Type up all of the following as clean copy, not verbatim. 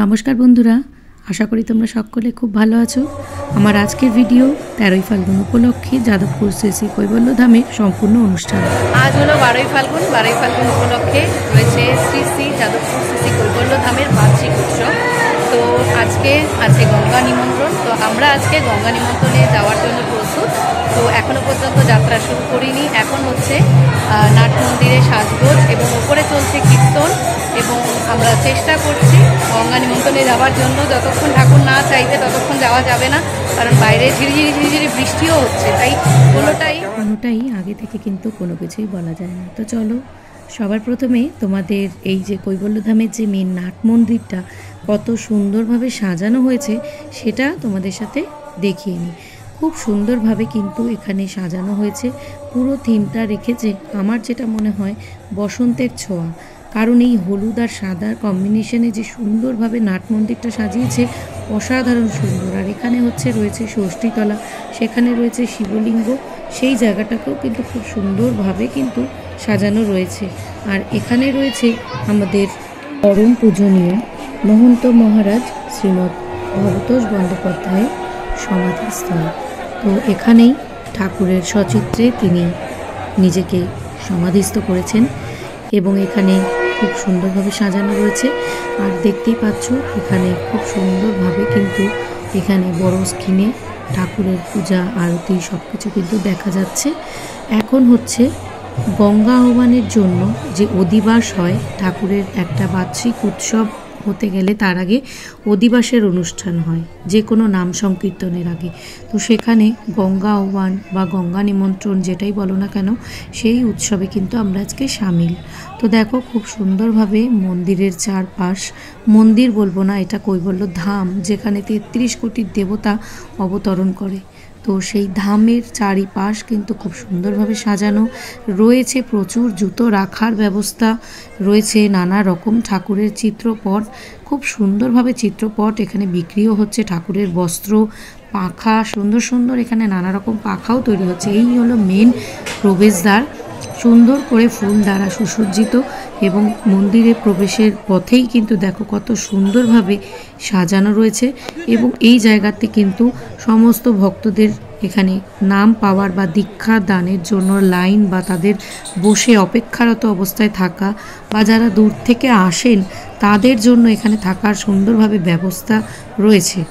নমস্কার বন্ধুরা, আশা করি তোমরা সকলে খুব ভালো আছো। আমার আজকের ভিডিও 13ই ফাল্গুন উপলক্ষে যাদবপুর শ্রী শ্রী কৈবল্য ধামের সম্পূর্ণ অনুষ্ঠান। আজ হলো 12ই ফাল্গুন উপলক্ষে রয়েছে শ্রী শ্রী যাদবপুর শ্রী শ্রী কৈবল্য ধামের বার্ষিক উৎসব। তো আজকে আছে গঙ্গা নিমন্ত্রণ। তো আমরা আজকে গঙ্গা নিমন্ত্রণে যাওয়ার জন্য প্রস্তুত। তো এখনও পর্যন্ত যাত্রা শুরু করিনি। এখন হচ্ছে নাট মন্দিরে সাজগোজ এবং ওপরে চলছে কীর্তন, এবং আমরা চেষ্টা করছি গঙ্গা নিমন্ত্রণে যাওয়ার জন্য। যতক্ষণ ঠাকুর না চাইবে ততক্ষণ যাওয়া যাবে না, কারণ বাইরে ঝিরিঝিরি বৃষ্টিও হচ্ছে, তাই কোনোটাই আগে থেকে কিন্তু কোনো কিছুই বলা যায় না। তো চলো, সবার প্রথমে তোমাদের এই যে কৈবল্যধামের যে মেন নাট মন্দিরটা কত সুন্দরভাবে সাজানো হয়েছে সেটা তোমাদের সাথে দেখিয়ে নিই। খুব সুন্দরভাবে কিন্তু এখানে সাজানো হয়েছে, পুরো থিমটা রেখেছে আমার যেটা মনে হয় বসন্তের ছোঁয়া। কারণ এই হলুদ আর সাদার কম্বিনেশনে যে সুন্দরভাবে নাট মন্দিরটা সাজিয়েছে, অসাধারণ সুন্দর। আর এখানে রয়েছে ষষ্ঠীতলা, সেখানে রয়েছে শিবলিঙ্গ, সেই জায়গাটাকেও কিন্তু খুব সুন্দরভাবে কিন্তু সাজানো রয়েছে। আর এখানে রয়েছে আমাদের পরম পূজনীয় মহন্ত মহারাজ শ্রীমৎ ভবতোষ বন্দ্যোপাধ্যায়ের সমাধিস্থল। তো এখানেই ঠাকুরের সচিত্রে তিনি নিজেকে সমাধিস্থ করেছেন এবং এখানে খুব সুন্দরভাবে সাজানো রয়েছে। আর দেখতেই পাচ্ছ এখানে খুব সুন্দরভাবে কিন্তু এখানে বড় স্ক্রিনে ঠাকুরের পূজা আরতি সব কিছু কিন্তু দেখা যাচ্ছে। এখন গঙ্গা আহ্বানের জন্য যে অধিবাস হয়, ঠাকুরের একটা বার্ষিক উৎসব হতে গেলে তার আগে অধিবাসের অনুষ্ঠান হয়, যে কোনো নাম সংকীর্তনের আগে। তো সেখানে গঙ্গা আহ্বান বা গঙ্গা নিমন্ত্রণ যেটাই বলো না কেন, সেই উৎসবে কিন্তু আমরা আজকে সামিল। তো দেখো খুব সুন্দরভাবে মন্দিরের চারপাশ, মন্দির বলবো না, এটা কৈবল্য ধাম, যেখানে 33 কোটির দেবতা অবতরণ করে। তো সেই ধামের চারিপাশ কিন্তু খুব সুন্দরভাবে সাজানো রয়েছে। প্রচুর জুতো রাখার ব্যবস্থা রয়েছে, নানা রকম ঠাকুরের চিত্রপট, খুব সুন্দরভাবে চিত্রপট এখানে বিক্রিও হচ্ছে। ঠাকুরের বস্ত্র, পাখা, সুন্দর সুন্দর এখানে নানা রকম পাখাও তৈরি হচ্ছে। এই হলো মেন প্রবেশদ্বার, সুন্দর করে ফুল দ্বারা সুসজ্জিত, এবং মন্দিরে প্রবেশের পথেই কিন্তু দেখো কত সুন্দরভাবে সাজানো রয়েছে। এবং এই জায়গাতে কিন্তু সমস্ত ভক্তদের এখানে নাম পাওয়ার বা দীক্ষা দানের জন্য লাইন, বা তাদের বসে অপেক্ষারত অবস্থায় থাকা, বা যারা দূর থেকে আসেন তাদের জন্য এখানে থাকার সুন্দরভাবে ব্যবস্থা রয়েছে।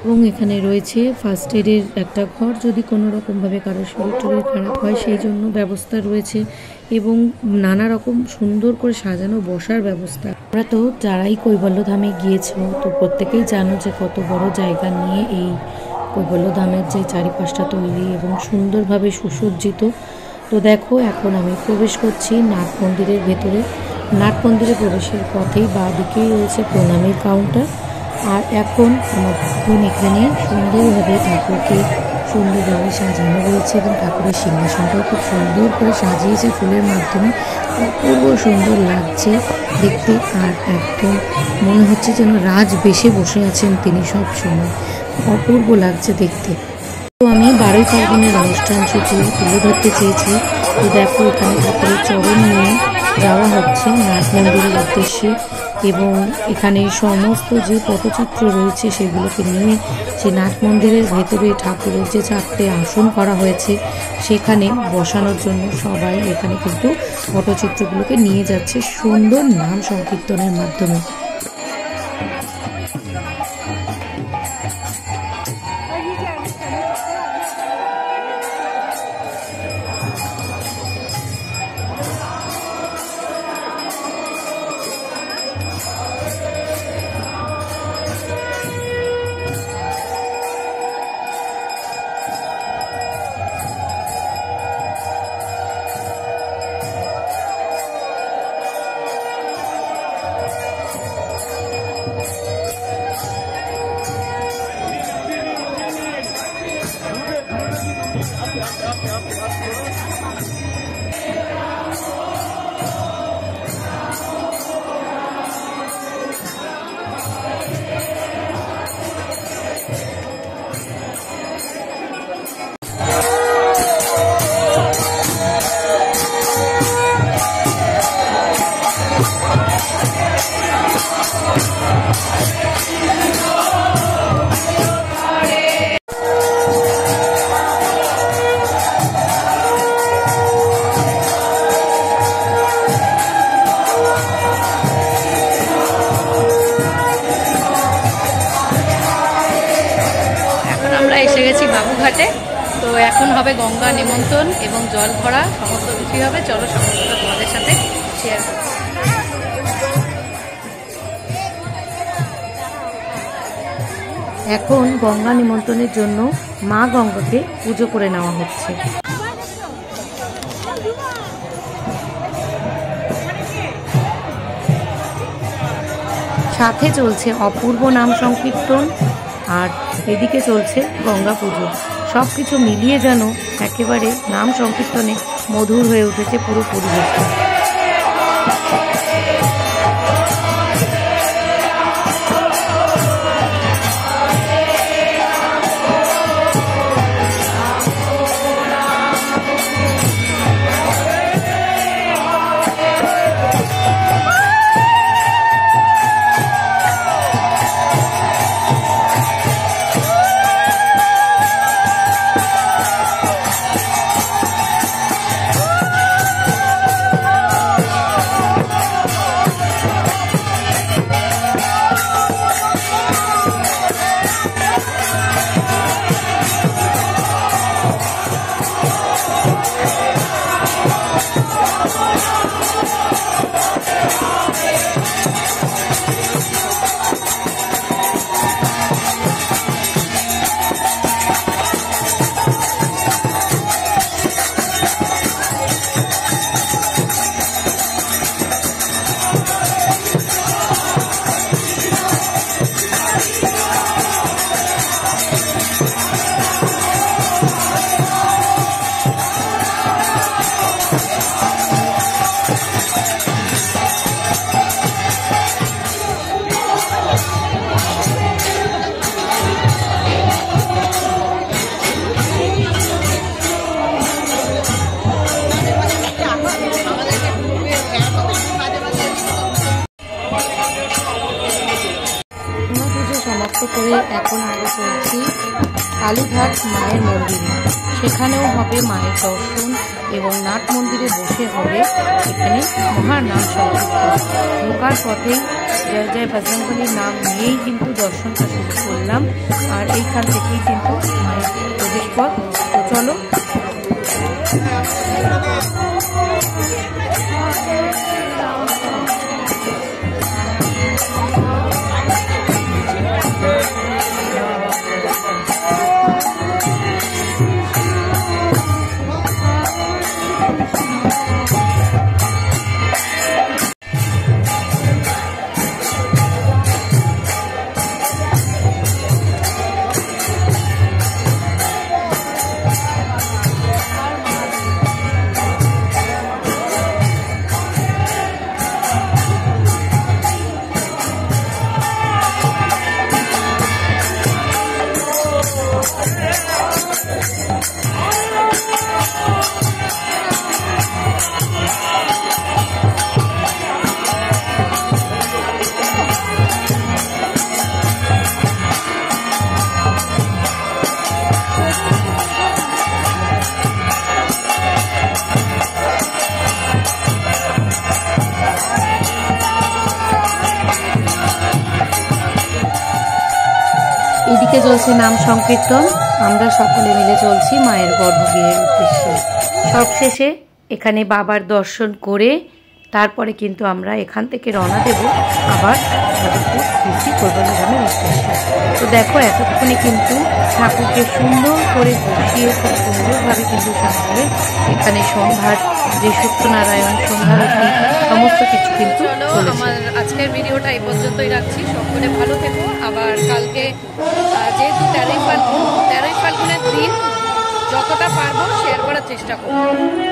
এবং এখানে রয়েছে ফার্স্ট এডের একটা ঘর, যদি কোনো রকমভাবে কারোর শরীর টরীর খারাপ হয় সেই জন্য ব্যবস্থা রয়েছে, এবং নানা রকম সুন্দর করে সাজানো বসার ব্যবস্থা। আমরা তো যারাই কৈবল্য ধামে গিয়েছো তো প্রত্যেকেই জানো যে কত বড় জায়গা নিয়ে এই কৈবল্য ধামের যে চারিপাশটা তৈরি এবং সুন্দরভাবে সুসজ্জিত। তো দেখো এখন আমি প্রবেশ করছি নাট মন্দিরের ভেতরে। নাট মন্দিরে প্রবেশের পথেই বাঁ দিকেই রয়েছে প্রণামীর কাউন্টার। আর এখন আমার বোন এখানে সুন্দরভাবে ঠাকুরকে সুন্দরভাবে সাজানো রয়েছে, এবং ঠাকুরের সিংহাসনটাও খুব সুন্দর করে সাজিয়েছে ফুলের মাধ্যমে, অপূর্ব সুন্দর লাগছে দেখতে। আর একদম মনে হচ্ছে যেন রাজবেশে বসে আছেন তিনি সব সময়, অপূর্ব লাগছে দেখতে। তো আমি 12ই ফাল্গুনের অনুষ্ঠান সূচি তুলে ধরতে চেয়েছি। তো দেখো এখানে ঠাকুরের চরণ নিয়ে যাওয়া হচ্ছে নাট মন্দিরের উদ্দেশ্যে, এবং এখানে সমস্ত যে পটচিত্র রয়েছে সেগুলোকে নিয়ে যে নাট মন্দিরের ভেতরে ঠাকুরের যে 4টে আসন করা হয়েছে সেখানে বসানোর জন্য সবাই এখানে কিন্তু পটচিত্রগুলোকে নিয়ে যাচ্ছে সুন্দর নাম সংকীর্তনের মাধ্যমে। গেছি বাবুঘাটে। তো এখন হবে গঙ্গা নিমন্ত্রণ এবং জল ভরা, সমস্ত কিছুই হবে। চলো সমস্তটা তোমাদের সাথে শেয়ার করছি। এখন গঙ্গা নিমন্ত্রণের জন্য মা গঙ্গাকে পুজো করে নেওয়া হচ্ছে। সাথে চলছে অপূর্ব নাম সংকীর্তন, আর এদিকে চলছে গঙ্গা পুজো। সব কিছু মিলিয়ে যেন একেবারে নাম সংকীর্তনে মধুর হয়ে উঠেছে পুরো পরিবেশটা। করে এখন আমরা চলছি কালীঘাট মায়ের মন্দিরে। সেখানেও হবে মায়ের দর্শন এবং নাট মন্দিরে বসে হবে এখানে মহানাম সংকীর্তন। ঢোকার পথেই জয় জয় বজরংবলীর নাম নিয়েই কিন্তু দর্শনটা শুরু করলাম, আর এইখান থেকেই কিন্তু মায়ের প্রবেশ পথ। তো চলো এদিকে চলছে নাম সংকীর্তন, আমরা সকলে মিলে চলছি মায়ের গর্ভগৃহের উদ্দেশ্যে। সবশেষে এখানে বাবার দর্শন করে তারপরে কিন্তু আমরা এখান থেকে রওনা দেব আবার যাদবপুর শ্রী কৈবল্যধামের উদ্দেশ্যে। তো দেখো এতক্ষণে কিন্তু ঠাকুরকে সুন্দর করে বসিয়ে খুব সুন্দরভাবে কিন্তু ঠাকুরের এখানে সন্ধ্যার যে সত্যনারায়ণ সন্ধ্যারতি সমস্ত কিছু কিন্তু চলেছে। আমার আজকের ভিডিওটা এই পর্যন্তই রাখছি। সকলে ভালো থেকো। আবার কালকে যেহেতু 13ই ফাল্গুনের দিন যতটা পারবো শেয়ার করার চেষ্টা করবো।